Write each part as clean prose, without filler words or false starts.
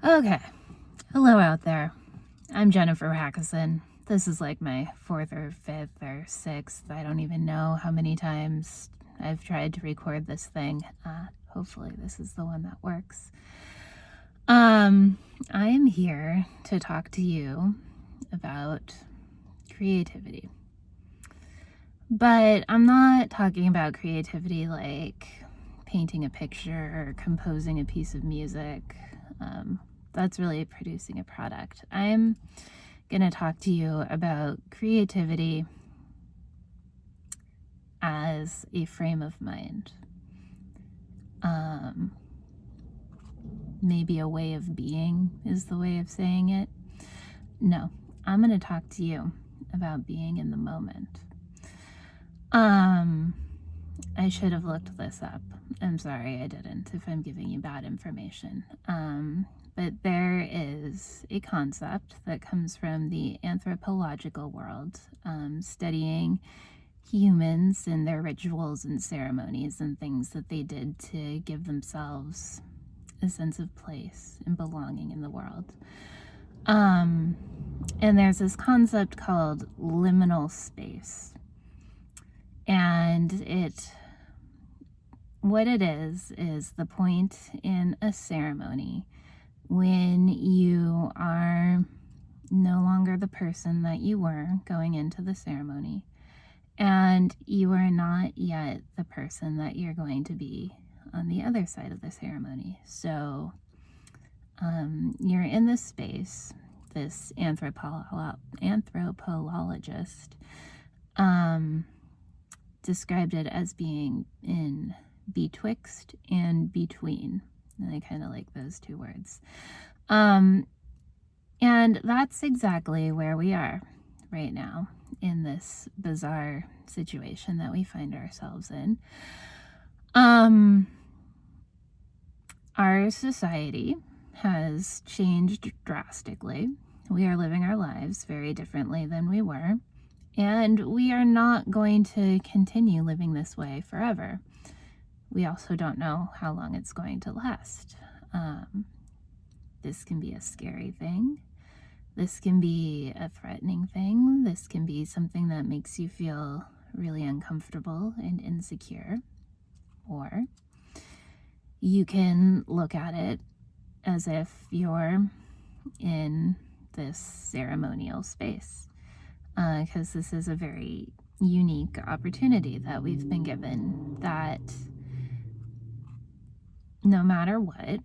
Okay, hello out there. I'm Jennifer Racusin. This is like my fourth or fifth or sixth. I don't even know how many times I've tried to record this thing. Hopefully this is the one that works. I am here to talk to you about creativity. But I'm not talking about creativity like painting a picture or composing a piece of music. That's really producing a product. I'm going to talk to you about creativity as a frame of mind. Maybe a way of being is the way of saying it. No, I'm going to talk to you about being in the moment. I should have looked this up. I'm sorry I didn't if I'm giving you bad information. But there is a concept that comes from the anthropological world, studying humans and their rituals and ceremonies and things that they did to give themselves a sense of place and belonging in the world. And there's this concept called liminal space. And what it is the point in a ceremony when you are no longer the person that you were going into the ceremony, and you are not yet the person that you're going to be on the other side of the ceremony. So you're in this space. This anthropologist described it as being in betwixt and between. And I kind of like those two words. And that's exactly where we are right now in this bizarre situation that we find ourselves in. Our society has changed drastically. We are living our lives very differently than we were. And we are not going to continue living this way forever. We also don't know how long it's going to last. This can be a scary thing. This can be a threatening thing. This can be something that makes you feel really uncomfortable and insecure. Or you can look at it as if you're in this ceremonial space. Because this is a very unique opportunity that we've been given, that no matter what,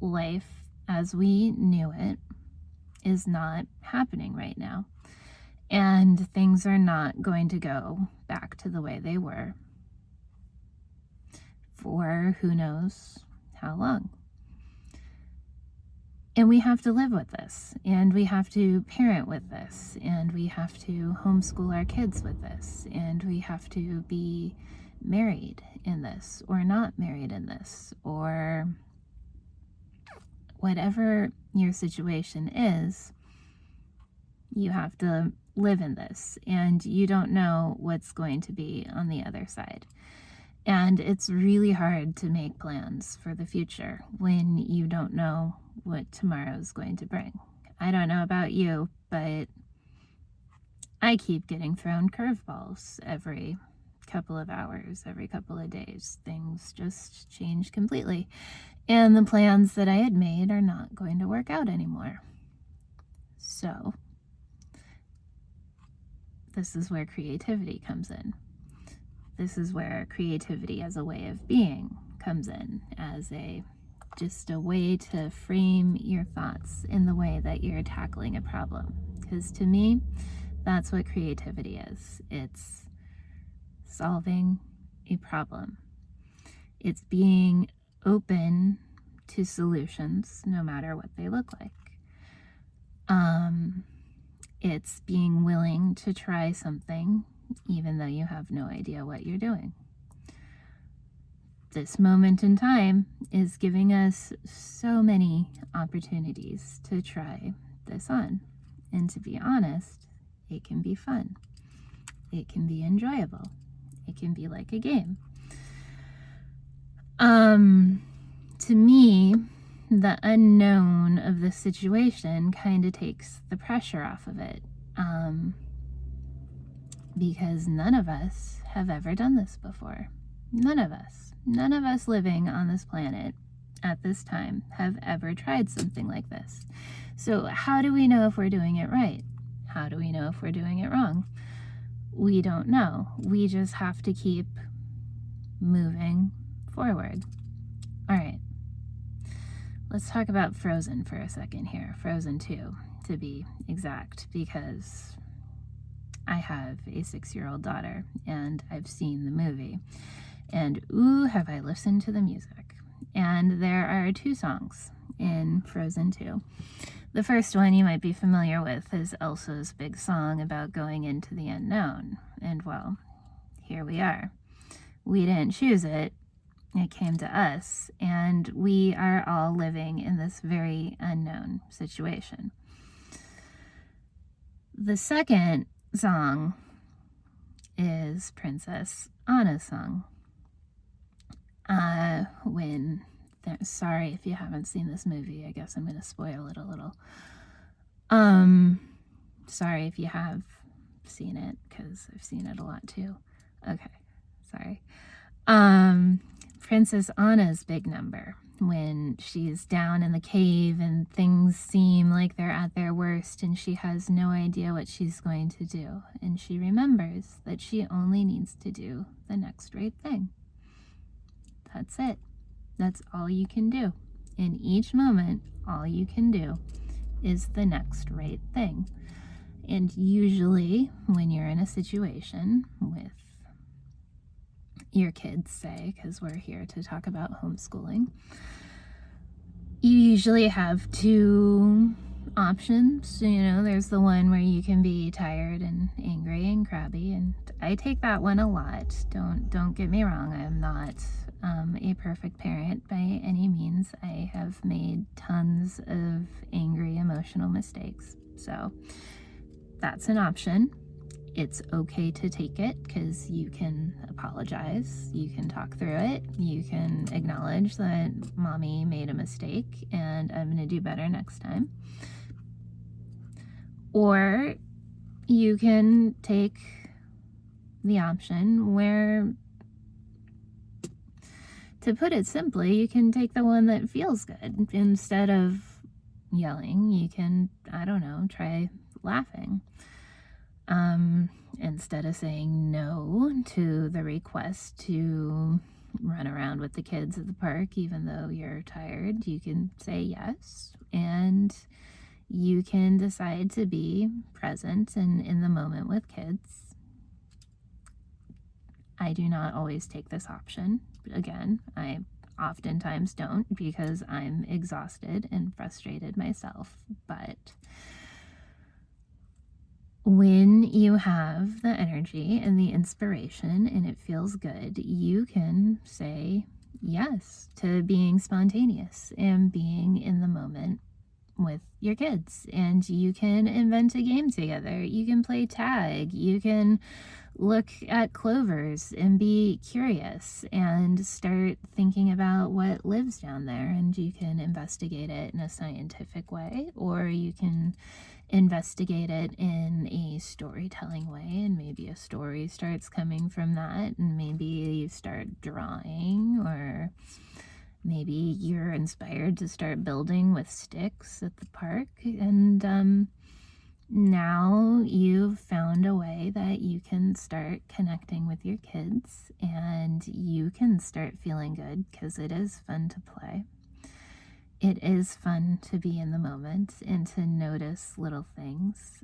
life as we knew it is not happening right now. And things are not going to go back to the way they were for who knows how long. And we have to live with this, and we have to parent with this, and we have to homeschool our kids with this, and we have to be married in this, or not married in this, or whatever your situation is, you have to live in this, and you don't know what's going to be on the other side. And it's really hard to make plans for the future when you don't know what tomorrow is going to bring. I don't know about you, but I keep getting thrown curveballs every couple of hours, every couple of days. Things just change completely. And the plans that I had made are not going to work out anymore. So, this is where creativity comes in. This is where creativity as a way of being comes in, as just a way to frame your thoughts in the way that you're tackling a problem. Because to me, that's what creativity is. It's solving a problem. It's being open to solutions, no matter what they look like. It's being willing to try something even though you have no idea what you're doing. This moment in time is giving us so many opportunities to try this on. And to be honest, it can be fun. It can be enjoyable. It can be like a game. To me, the unknown of the situation kind of takes the pressure off of it. Because none of us have ever done this before. None of us living on this planet at this time have ever tried something like this. So how do we know if we're doing it right? How do we know if we're doing it wrong? We don't know. We just have to keep moving forward. All right. Let's talk about Frozen for a second here. Frozen 2, to be exact, because I have a 6-year-old daughter and I've seen the movie. And ooh, have I listened to the music. And there are 2 songs in Frozen 2. The first one you might be familiar with is Elsa's big song about going into the unknown. And well, here we are. We didn't choose it. It came to us, and we are all living in this very unknown situation. The second song is Princess Anna's song. Sorry if you haven't seen this movie. I guess I'm going to spoil it a little. Sorry if you have seen it, because I've seen it a lot too. Okay, sorry. Princess Anna's big number, when she's down in the cave and things seem like they're at their worst and she has no idea what she's going to do. And she remembers that she only needs to do the next right thing. That's it. That's all you can do. In each moment, all you can do is the next right thing. And usually when you're in a situation with your kids, say, because we're here to talk about homeschooling, you usually have 2 options. There's the one where you can be tired and angry and crabby, and I take that one a lot. Don't get me wrong, I'm not a perfect parent by any means. I have made tons of angry, emotional mistakes, so that's an option. It's okay to take it, because you can apologize, you can talk through it, you can acknowledge that mommy made a mistake and I'm going to do better next time. Or you can take the option where, to put it simply, you can take the one that feels good. Instead of yelling, you can, I don't know, try laughing. Instead of saying no to the request to run around with the kids at the park, even though you're tired, you can say yes, and you can decide to be present and in the moment with kids. I do not always take this option. Again, I oftentimes don't, because I'm exhausted and frustrated myself, but when you have the energy and the inspiration and it feels good, you can say yes to being spontaneous and being in the moment with your kids. And you can invent a game together. You can play tag. You can look at clovers and be curious and start thinking about what lives down there. And you can investigate it in a scientific way, or you can investigate it in a storytelling way, and maybe a story starts coming from that, and maybe you start drawing, or maybe you're inspired to start building with sticks at the park, and now you've found a way that you can start connecting with your kids, and you can start feeling good, because it is fun to play. It is fun to be in the moment and to notice little things.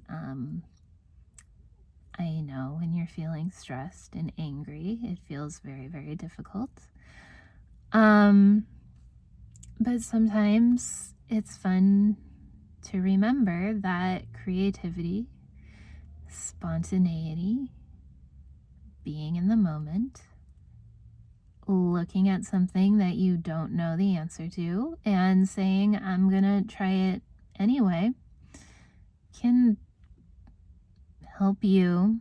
I know when you're feeling stressed and angry, it feels very, very difficult. But sometimes it's fun to remember that creativity, spontaneity, being in the moment, looking at something that you don't know the answer to and saying, I'm gonna try it anyway, can help you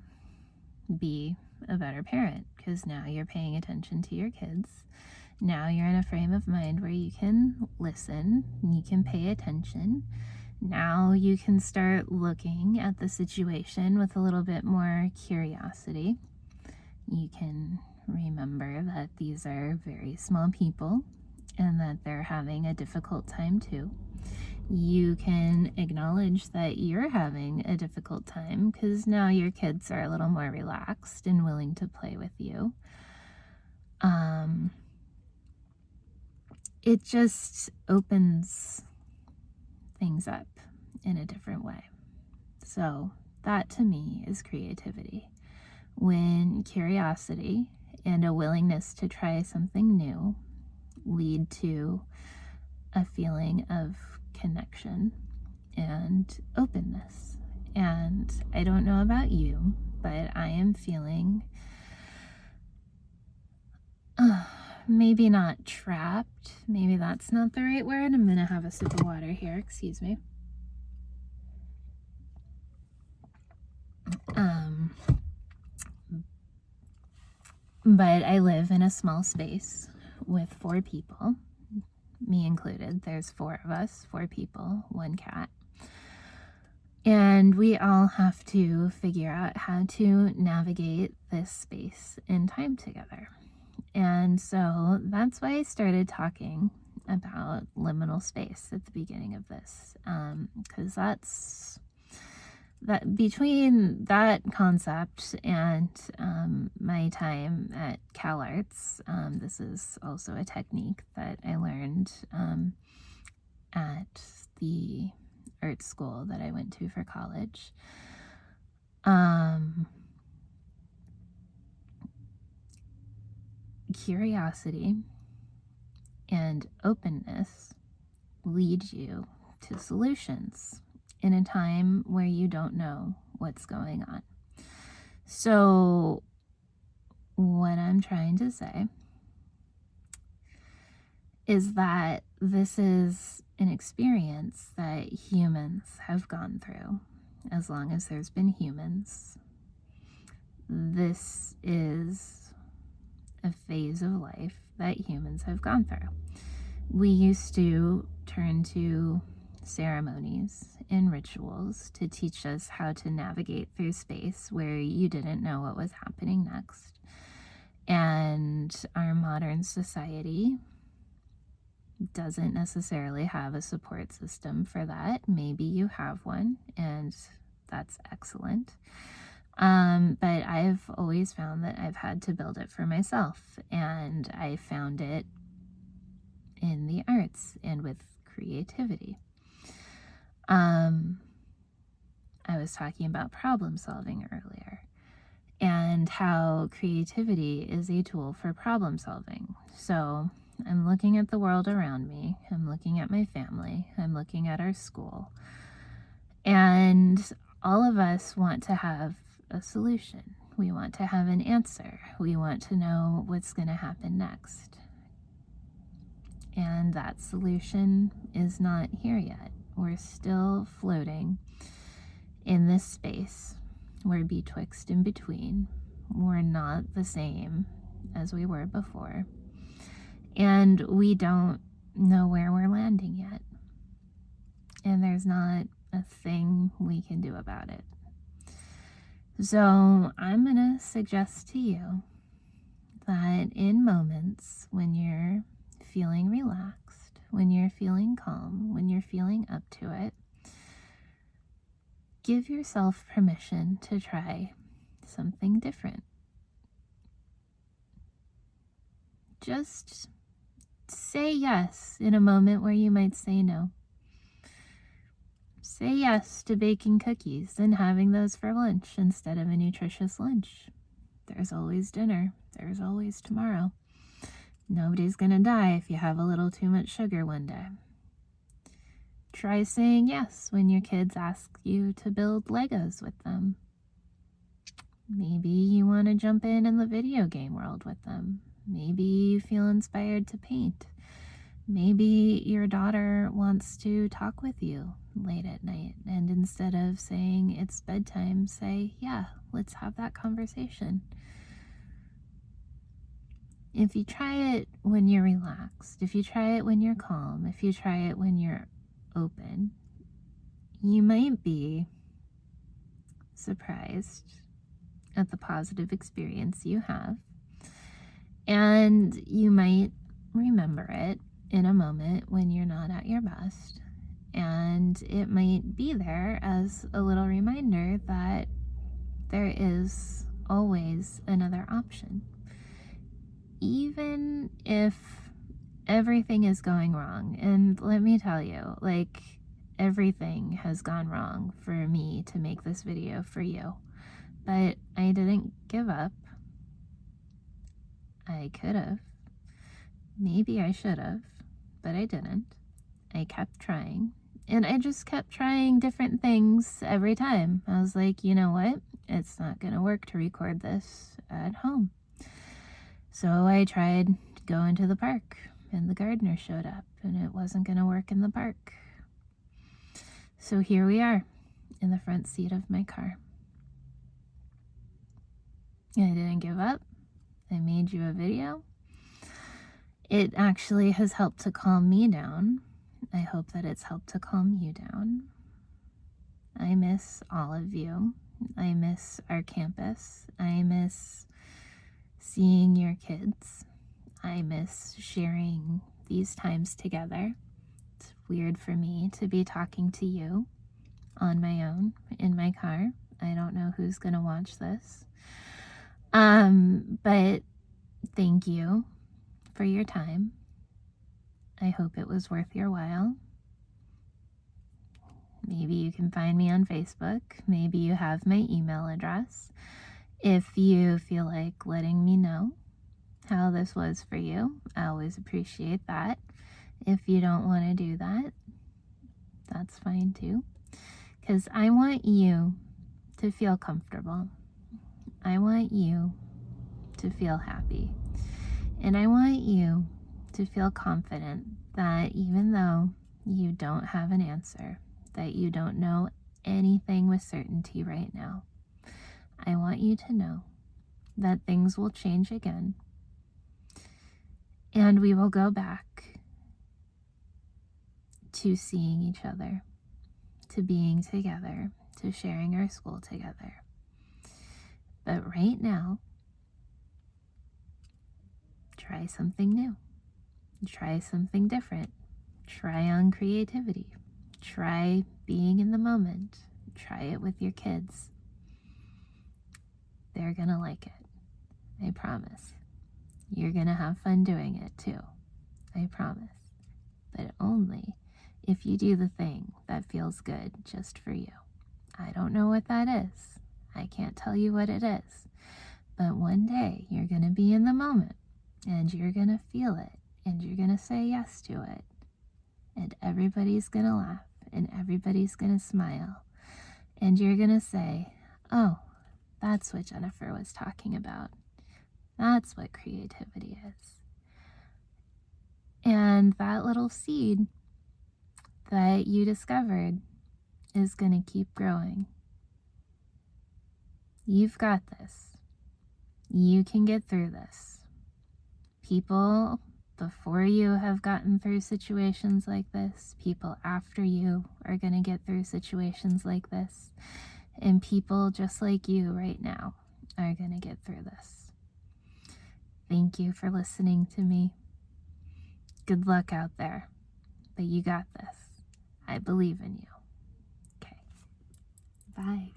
be a better parent, because now you're paying attention to your kids Now you're in a frame of mind where you can listen, you can pay attention. Now you can start looking at the situation with a little bit more curiosity. You can remember that these are very small people and that they're having a difficult time too. You can acknowledge that you're having a difficult time because now your kids are a little more relaxed and willing to play with you. It just opens things up in a different way. So that to me is creativity. When curiosity and a willingness to try something new lead to a feeling of connection and openness. And I don't know about you, but I am feeling maybe not trapped. Maybe that's not the right word. I'm going to have a sip of water here. Excuse me. But I live in a small space with 4 people, me included. There's 4 of us, 4 people, 1 cat. And we all have to figure out how to navigate this space in time together. And so that's why I started talking about liminal space at the beginning of this, because that between that concept and my time at CalArts, this is also a technique that I learned at the art school that I went to for college. Curiosity and openness lead you to solutions in a time where you don't know what's going on. So what I'm trying to say is that this is an experience that humans have gone through. As long as there's been humans, this is a phase of life that humans have gone through. We used to turn to ceremonies and rituals to teach us how to navigate through space where you didn't know what was happening next. And our modern society doesn't necessarily have a support system for that. Maybe you have one, and that's excellent. But I've always found that I've had to build it for myself, and I found it in the arts and with creativity. I was talking about problem solving earlier and how creativity is a tool for problem solving. So I'm looking at the world around me, I'm looking at my family, I'm looking at our school, and all of us want to have a solution. We want to have an answer. We want to know what's going to happen next. And that solution is not here yet. We're still floating in this space. We're betwixt and between. We're not the same as we were before. And we don't know where we're landing yet. And there's not a thing we can do about it. So I'm going to suggest to you that in moments when you're feeling relaxed, when you're feeling calm, when you're feeling up to it, give yourself permission to try something different. Just say yes in a moment where you might say no. Say yes to baking cookies and having those for lunch instead of a nutritious lunch. There's always dinner. There's always tomorrow. Nobody's gonna die if you have a little too much sugar one day. Try saying yes when your kids ask you to build Legos with them. Maybe you want to jump in the video game world with them. Maybe you feel inspired to paint. Maybe your daughter wants to talk with you late at night, and instead of saying it's bedtime, say, yeah, let's have that conversation. If you try it when you're relaxed, if you try it when you're calm, if you try it when you're open, you might be surprised at the positive experience you have. And you might remember it in a moment when you're not at your best. And it might be there as a little reminder that there is always another option. Even if everything is going wrong, and let me tell you, like, everything has gone wrong for me to make this video for you, but I didn't give up. I could have. Maybe I should have, but I didn't. I kept trying, and I just kept trying different things every time. I was like, you know what? It's not going to work to record this at home. So I tried going to the park, and the gardener showed up, and it wasn't going to work in the park. So here we are in the front seat of my car. I didn't give up. I made you a video. It actually has helped to calm me down. I hope that it's helped to calm you down. I miss all of you. I miss our campus. I miss seeing your kids. I miss sharing these times together. It's weird for me to be talking to you on my own in my car. I don't know who's going to watch this. But thank you for your time. I hope it was worth your while. Maybe you can find me on Facebook. Maybe you have my email address. If you feel like letting me know how this was for you, I always appreciate that. If you don't want to do that, that's fine too. Because I want you to feel comfortable. I want you to feel happy. And I want you to feel confident that even though you don't have an answer, that you don't know anything with certainty right now, I want you to know that things will change again. And we will go back to seeing each other, to being together, to sharing our school together. But right now, try something new. Try something different. Try on creativity. Try being in the moment. Try it with your kids. They're gonna like it. I promise. You're gonna have fun doing it too. I promise. But only if you do the thing that feels good just for you. I don't know what that is. I can't tell you what it is. But one day you're gonna be in the moment and you're gonna feel it and you're gonna say yes to it. And everybody's gonna laugh and everybody's gonna smile. And you're gonna say, oh, that's what Jennifer was talking about. That's what creativity is. And that little seed that you discovered is going to keep growing. You've got this. You can get through this. People before you have gotten through situations like this. People after you are going to get through situations like this. And people just like you right now are going to get through this. Thank you for listening to me. Good luck out there, but you got this. I believe in you. Okay. Bye.